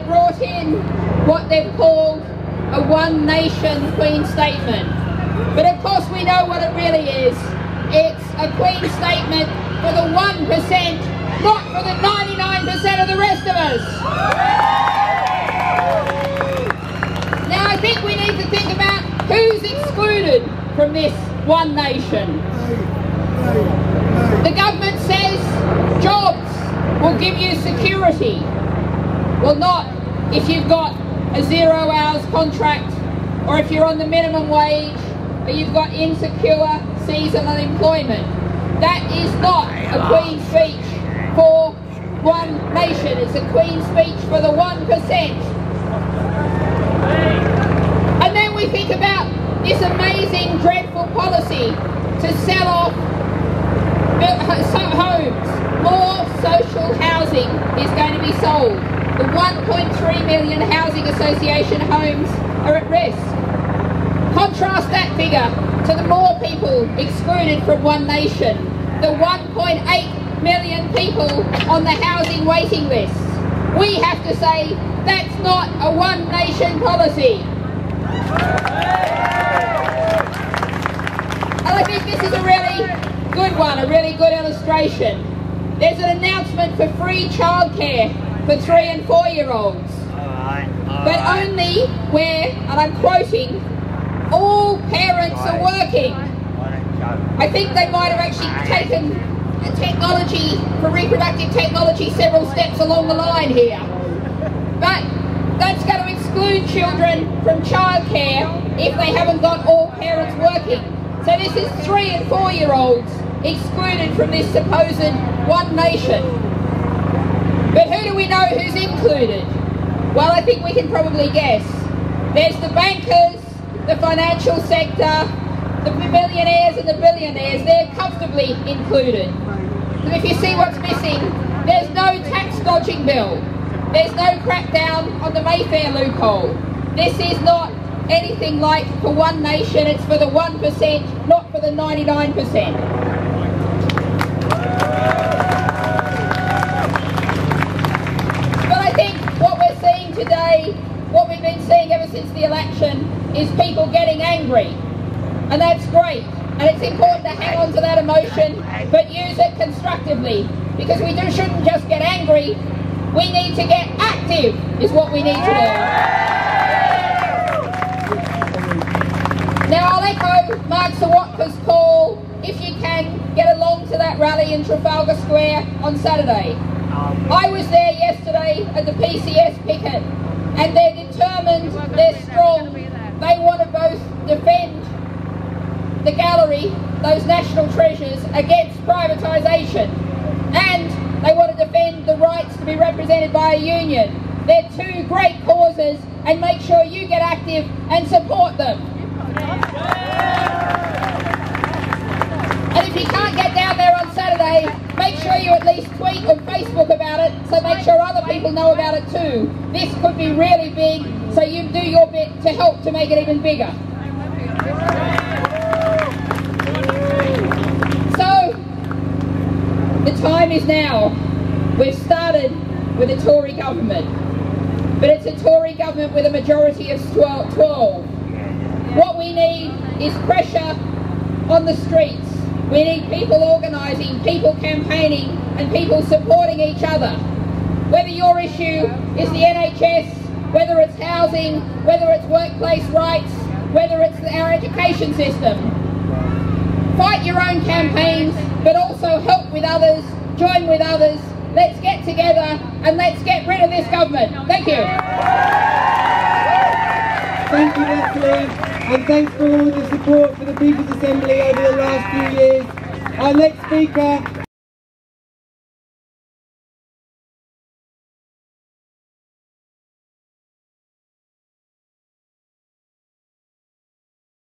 brought in what they've called a One Nation Queen statement. But of course we know what it really is. It's a Queen statement for the 1%, not for the 99% of the rest of us. Now I think we need to think about who's excluded from this One Nation. The government says jobs will give you security. Well, not if you've got a 0 hours contract, or if you're on the minimum wage, or you've got insecure seasonal unemployment. That is not a Queen's speech for One Nation. It's a Queen's speech for the 1%. And then we think about this amazing, dreadful policy to sell off homes. More social housing is going to be sold. The 1.3 million housing association homes are at risk. Contrast that figure to the more people excluded from One Nation, the 1.8 million people on the housing waiting list. We have to say that's not a One Nation policy. And I think this is a really good one, a really good illustration. There's an announcement for free childcare for 3 and 4-year-olds, but only where, and I'm quoting, all parents are working. I think they might have actually taken technology for reproductive technology several steps along the line here. But that's going to exclude children from childcare if they haven't got all parents working. So this is 3 and 4-year-olds excluded from this supposed One Nation. But who do we know who's included? Well, I think we can probably guess. There's the bankers, the financial sector, the millionaires and the billionaires. They're comfortably included. And if you see what's missing, there's no tax dodging bill. There's no crackdown on the Mayfair loophole. This is not anything like for One Nation. It's for the 1%, not for the 99%. Today, what we've been seeing ever since the election is people getting angry, and that's great, and it's important to hang on to that emotion but use it constructively, because we shouldn't just get angry, we need to get active is what we need to do. Now I'll echo Mark Sawatka's call, if you can get along to that rally in Trafalgar Square on Saturday. I was there yesterday at the PCS picket, and they're determined, they're strong. They want to both defend the gallery, those national treasures, against privatisation, and they want to defend the rights to be represented by a union. They're two great causes, and make sure you get active and support them. And if you can't get down there on Saturday, make sure you at least tweet on Facebook about it, so make sure other people know about it too. This could be really big, so you do your bit to help to make it even bigger. So, the time is now. We've started with a Tory government, but it's a Tory government with a majority of 12. What we need is pressure on the streets. We need people organising, people campaigning, and people supporting each other. Whether your issue is the NHS, whether it's housing, whether it's workplace rights, whether it's our education system. Fight your own campaigns, but also help with others, join with others. Let's get together and let's get rid of this government. Thank you. Thank you, Natalie, and thanks for all the support for the People's Assembly over the last few years. Our next speaker